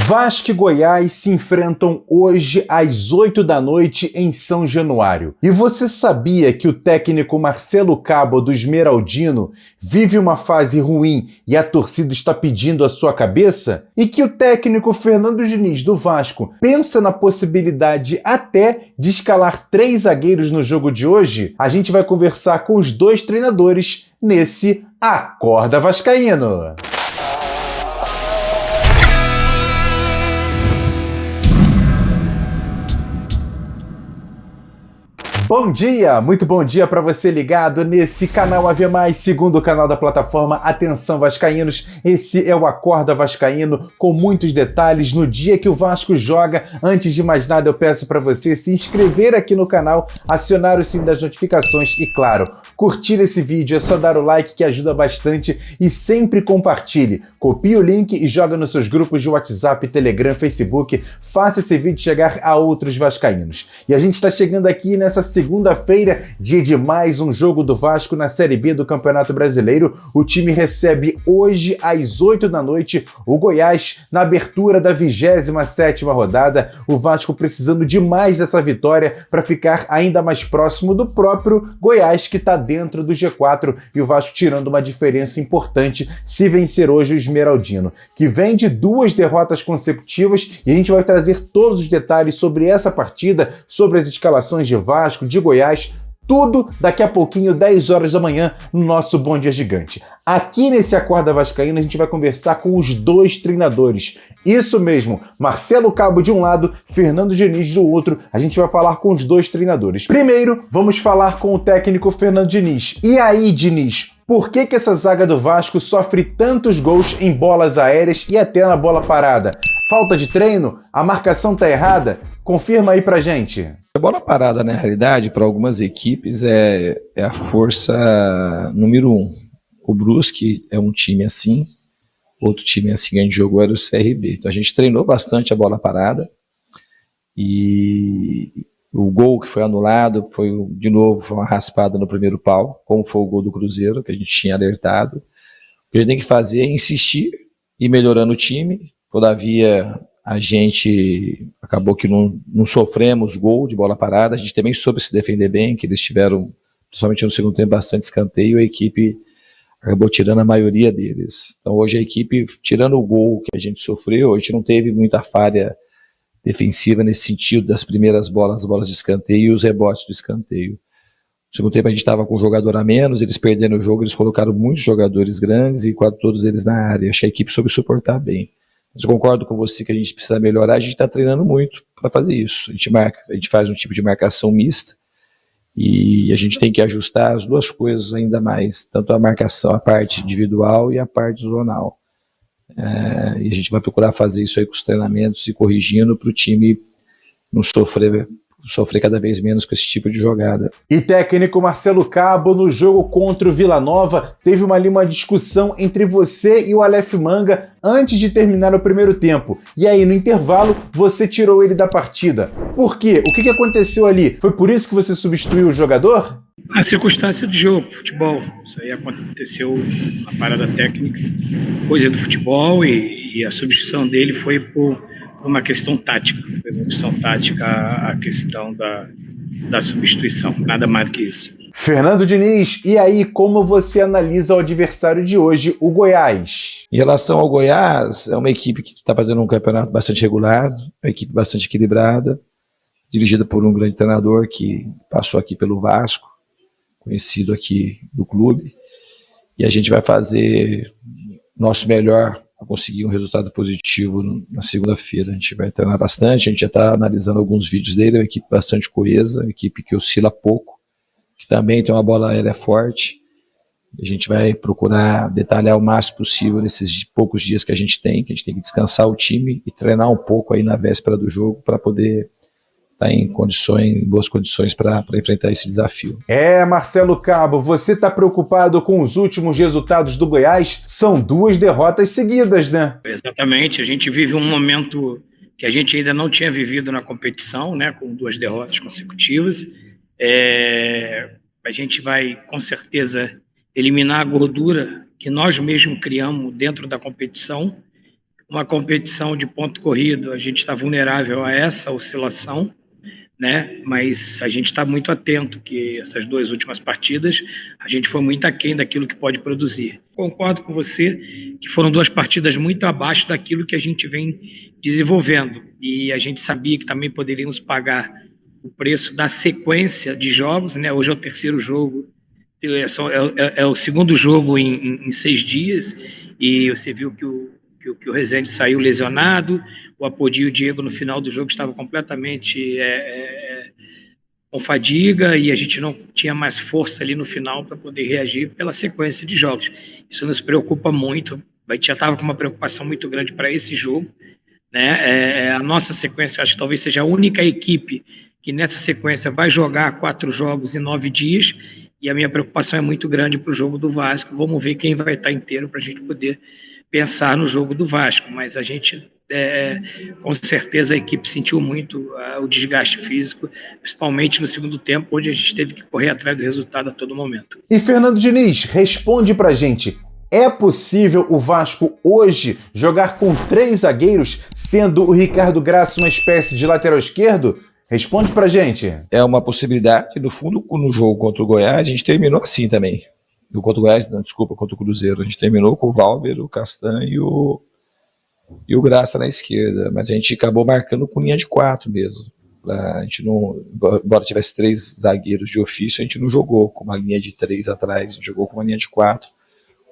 Vasco e Goiás se enfrentam hoje às 8 da noite em São Januário. E você sabia que o técnico Marcelo Cabo do Esmeraldino vive uma fase ruim e a torcida está pedindo a sua cabeça? E que o técnico Fernando Diniz do Vasco pensa na possibilidade até de escalar 3 zagueiros no jogo de hoje? A gente vai conversar com os 2 treinadores nesse Acorda Vascaíno. Bom dia, muito bom dia para você ligado nesse canal AV+, segundo canal da plataforma. Atenção vascaínos, esse é o Acorda Vascaíno com muitos detalhes no dia que o Vasco joga. Antes de mais nada, eu peço para você se inscrever aqui no canal, acionar o sininho das notificações e, claro, curtir esse vídeo. É só dar o like que ajuda bastante e sempre compartilhe. Copie o link e joga nos seus grupos de WhatsApp, Telegram, Facebook. Faça esse vídeo chegar a outros vascaínos. E a gente está chegando aqui nessa segunda-feira, dia de mais um jogo do Vasco na Série B do Campeonato Brasileiro. O time recebe hoje, às 8 da noite, o Goiás, na abertura da 27ª rodada. O Vasco precisando demais dessa vitória para ficar ainda mais próximo do próprio Goiás, que está dentro do G4, e o Vasco tirando uma diferença importante se vencer hoje o Esmeraldino, que vem de 2 derrotas consecutivas, e a gente vai trazer todos os detalhes sobre essa partida, sobre as escalações de Vasco, de Goiás, tudo daqui a pouquinho, 10 horas da manhã, no nosso Bom Dia Gigante. Aqui nesse Acorda Vascaíno a gente vai conversar com os 2 treinadores. Isso mesmo, Marcelo Cabo de um lado, Fernando Diniz do outro. A gente vai falar com os 2 treinadores. Primeiro, vamos falar com o técnico Fernando Diniz. E aí, Diniz, por que essa zaga do Vasco sofre tantos gols em bolas aéreas e até na bola parada? Falta de treino? A marcação tá errada? Confirma aí pra gente. A bola parada, na realidade, para algumas equipes é a força número 1. O Brusque é um time assim, outro time assim que a gente jogou era o CRB. Então a gente treinou bastante a bola parada e o gol que foi anulado foi, de novo, foi uma raspada no primeiro pau, como foi o gol do Cruzeiro, que a gente tinha alertado. O que a gente tem que fazer é insistir e melhorando o time. Todavia, a gente acabou que não sofremos gol de bola parada, a gente também soube se defender bem, que eles tiveram, principalmente no segundo tempo, bastante escanteio, a equipe acabou tirando a maioria deles. Então hoje a equipe, tirando o gol que a gente sofreu, a gente não teve muita falha defensiva nesse sentido das primeiras bolas, as bolas de escanteio e os rebotes do escanteio. No segundo tempo a gente estava com um jogador a menos, eles perderam o jogo, eles colocaram muitos jogadores grandes e quase todos eles na área. Achei a equipe soube suportar bem. Mas eu concordo com você que a gente precisa melhorar, a gente está treinando muito para fazer isso. A gente faz um tipo de marcação mista e a gente tem que ajustar as 2 coisas ainda mais, tanto a marcação, a parte individual e a parte zonal. E a gente vai procurar fazer isso aí com os treinamentos e corrigindo para o time não sofrer cada vez menos com esse tipo de jogada. E técnico Marcelo Cabo, no jogo contra o Vila Nova, teve uma discussão entre você e o Aleph Manga antes de terminar o primeiro tempo. E aí, no intervalo, você tirou ele da partida. Por quê? O que aconteceu ali? Foi por isso que você substituiu o jogador? A circunstância do jogo, futebol. Isso aí aconteceu na parada técnica, coisa do futebol, e a substituição dele foi por uma questão tática. Foi uma opção tática a questão da substituição, nada mais do que isso. Fernando Diniz, e aí como você analisa o adversário de hoje, o Goiás? Em relação ao Goiás, é uma equipe que está fazendo um campeonato bastante regular, uma equipe bastante equilibrada, dirigida por um grande treinador que passou aqui pelo Vasco, conhecido aqui do clube, e a gente vai fazer nosso melhor para conseguir um resultado positivo na segunda-feira. A gente vai treinar bastante, a gente já está analisando alguns vídeos dele, é uma equipe bastante coesa, uma equipe que oscila pouco, que também tem uma bola aérea forte. A gente vai procurar detalhar o máximo possível nesses poucos dias que a gente tem que descansar o time e treinar um pouco aí na véspera do jogo para poder estar em boas condições para enfrentar esse desafio. Marcelo Cabo, você está preocupado com os últimos resultados do Goiás? São 2 derrotas seguidas, né? Exatamente, a gente vive um momento que a gente ainda não tinha vivido na competição, né, com 2 derrotas consecutivas. A gente vai, com certeza, eliminar a gordura que nós mesmos criamos dentro da competição, uma competição de ponto corrido, a gente está vulnerável a essa oscilação, né? Mas a gente está muito atento que essas 2 últimas partidas a gente foi muito aquém daquilo que pode produzir. Concordo com você que foram 2 partidas muito abaixo daquilo que a gente vem desenvolvendo e a gente sabia que também poderíamos pagar o preço da sequência de jogos, né? Hoje é o 3º jogo, é o 2º jogo em 6 dias e você viu que o Rezende saiu lesionado, o Apodi e o Diego no final do jogo estavam completamente com fadiga e a gente não tinha mais força ali no final para poder reagir pela sequência de jogos. Isso nos preocupa muito, a gente já estava com uma preocupação muito grande para esse jogo, né? A nossa sequência, acho que talvez seja a única equipe que nessa sequência vai jogar 4 jogos em 9 dias e a minha preocupação é muito grande para o jogo do Vasco. Vamos ver quem vai estar inteiro para a gente poder pensar no jogo do Vasco, mas a gente, com certeza, a equipe sentiu muito o desgaste físico, principalmente no segundo tempo, onde a gente teve que correr atrás do resultado a todo momento. E Fernando Diniz, responde pra gente, é possível o Vasco hoje jogar com 3 zagueiros, sendo o Ricardo Graça uma espécie de lateral esquerdo? Responde pra gente. É uma possibilidade, no fundo, no jogo contra o Goiás, a gente terminou assim também. Contra o Goiás, não, desculpa, contra o Cruzeiro. A gente terminou com o Valber, o Castan e o Graça na esquerda, mas a gente acabou marcando com linha de 4 mesmo. A gente não, embora tivesse 3 zagueiros de ofício, a gente não jogou com uma linha de 3 atrás, a gente jogou com uma linha de 4.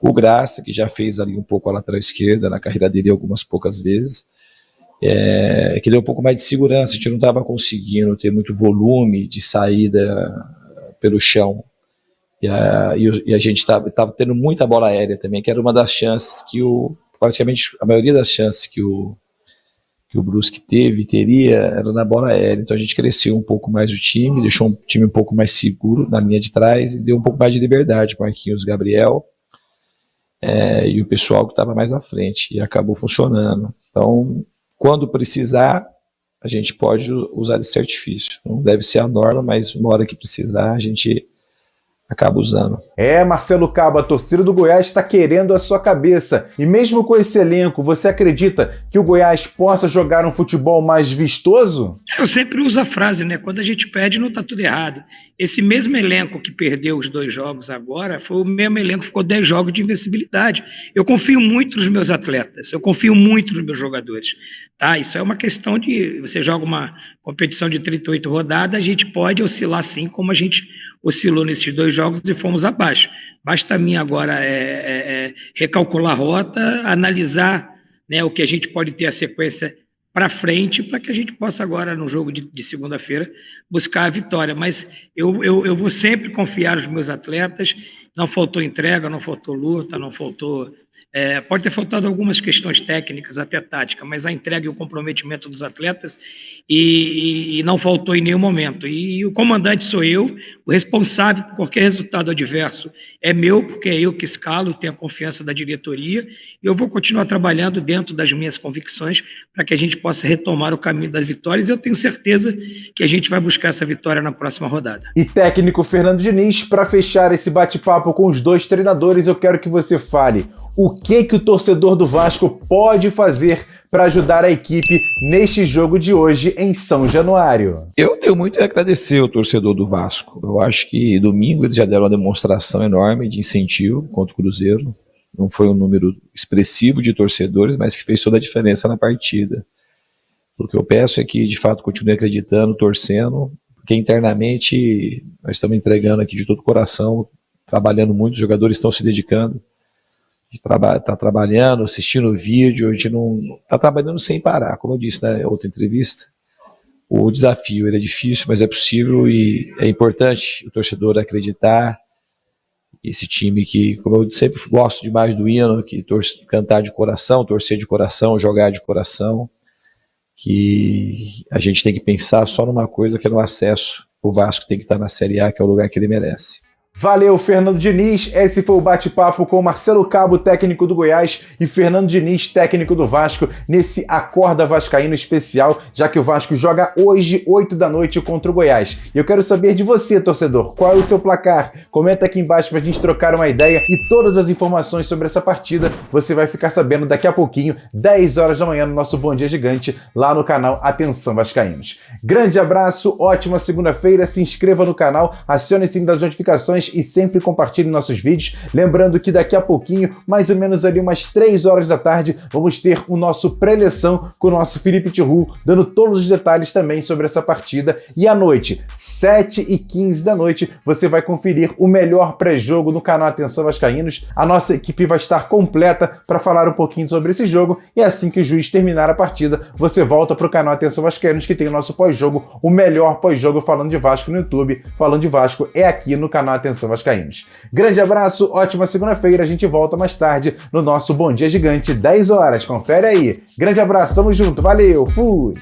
O Graça, que já fez ali um pouco a lateral esquerda na carreira dele algumas poucas vezes, que deu um pouco mais de segurança, a gente não estava conseguindo ter muito volume de saída pelo chão. E a gente estava tendo muita bola aérea também, que era uma das chances que praticamente a maioria das chances que o Brusque teria era na bola aérea. Então a gente cresceu um pouco mais o time, deixou um time um pouco mais seguro na linha de trás e deu um pouco mais de liberdade para Marquinhos, Gabriel e o pessoal que estava mais à frente, e acabou funcionando. Então, quando precisar, a gente pode usar esse artifício. Não deve ser a norma, mas uma hora que precisar, a gente acaba usando. Marcelo Cabo, a torcida do Goiás está querendo a sua cabeça. E mesmo com esse elenco, você acredita que o Goiás possa jogar um futebol mais vistoso? Eu sempre uso a frase, né? Quando a gente perde, não está tudo errado. Esse mesmo elenco que perdeu os 2 jogos agora, foi o mesmo elenco que ficou 10 jogos de invencibilidade. Eu confio muito nos meus atletas, eu confio muito nos meus jogadores. Tá? Isso é uma questão de... Você joga uma competição de 38 rodadas, a gente pode oscilar sim, como a gente oscilou nesses 2 jogos e fomos abaixo. Basta a mim agora recalcular a rota, analisar, né, o que a gente pode ter a sequência para frente, para que a gente possa agora, no jogo de segunda-feira, buscar a vitória. Mas eu vou sempre confiar nos meus atletas. Não faltou entrega, não faltou luta, não faltou... pode ter faltado algumas questões técnicas, até tática, mas a entrega e o comprometimento dos atletas e não faltou em nenhum momento. E o comandante sou eu, o responsável por qualquer resultado adverso é meu, porque é eu que escalo, tenho a confiança da diretoria, e eu vou continuar trabalhando dentro das minhas convicções para que a gente possa retomar o caminho das vitórias, e eu tenho certeza que a gente vai buscar essa vitória na próxima rodada. E técnico Fernando Diniz, para fechar esse bate-papo com os 2 treinadores, eu quero que você fale o que o torcedor do Vasco pode fazer para ajudar a equipe neste jogo de hoje em São Januário. Eu tenho muito a agradecer o torcedor do Vasco. Eu acho que domingo eles já deram uma demonstração enorme de incentivo contra o Cruzeiro. Não foi um número expressivo de torcedores, mas que fez toda a diferença na partida. O que eu peço é que, de fato, continue acreditando, torcendo, porque internamente nós estamos entregando aqui de todo o coração, trabalhando muito, os jogadores estão se dedicando. A gente está trabalhando, assistindo o vídeo, a gente não está trabalhando sem parar. Como eu disse na outra entrevista, o desafio ele é difícil, mas é possível, e é importante o torcedor acreditar. Esse time que, como eu sempre gosto demais do hino, que cantar de coração, torcer de coração, jogar de coração, que a gente tem que pensar só numa coisa, que é no acesso. O Vasco tem que estar na Série A, que é o lugar que ele merece. Valeu, Fernando Diniz. Esse foi o bate-papo com Marcelo Cabo, técnico do Goiás, e Fernando Diniz, técnico do Vasco, nesse Acorda Vascaíno especial, já que o Vasco joga hoje, 8 da noite, contra o Goiás. E eu quero saber de você, torcedor, qual é o seu placar? Comenta aqui embaixo pra gente trocar uma ideia, e todas as informações sobre essa partida você vai ficar sabendo daqui a pouquinho, 10 horas da manhã, no nosso Bom Dia Gigante, lá no canal Atenção Vascaínos. Grande abraço, ótima segunda-feira, se inscreva no canal, acione o sininho das notificações e sempre compartilhe nossos vídeos. Lembrando que daqui a pouquinho, mais ou menos ali umas 3 horas da tarde, vamos ter o nosso pré-eleção com o nosso Felipe Tiru, dando todos os detalhes também sobre essa partida. E à noite, 7h15 da noite, você vai conferir o melhor pré-jogo no canal Atenção Vascaínos. A nossa equipe vai estar completa para falar um pouquinho sobre esse jogo, e assim que o juiz terminar a partida, você volta para o canal Atenção Vascaínos, que tem o nosso pós-jogo, o melhor pós-jogo falando de Vasco no YouTube. Falando de Vasco é aqui no canal Atenção Vascaínos. Grande abraço, ótima segunda-feira, a gente volta mais tarde no nosso Bom Dia Gigante, 10 horas, confere aí. Grande abraço, tamo junto, valeu, fui!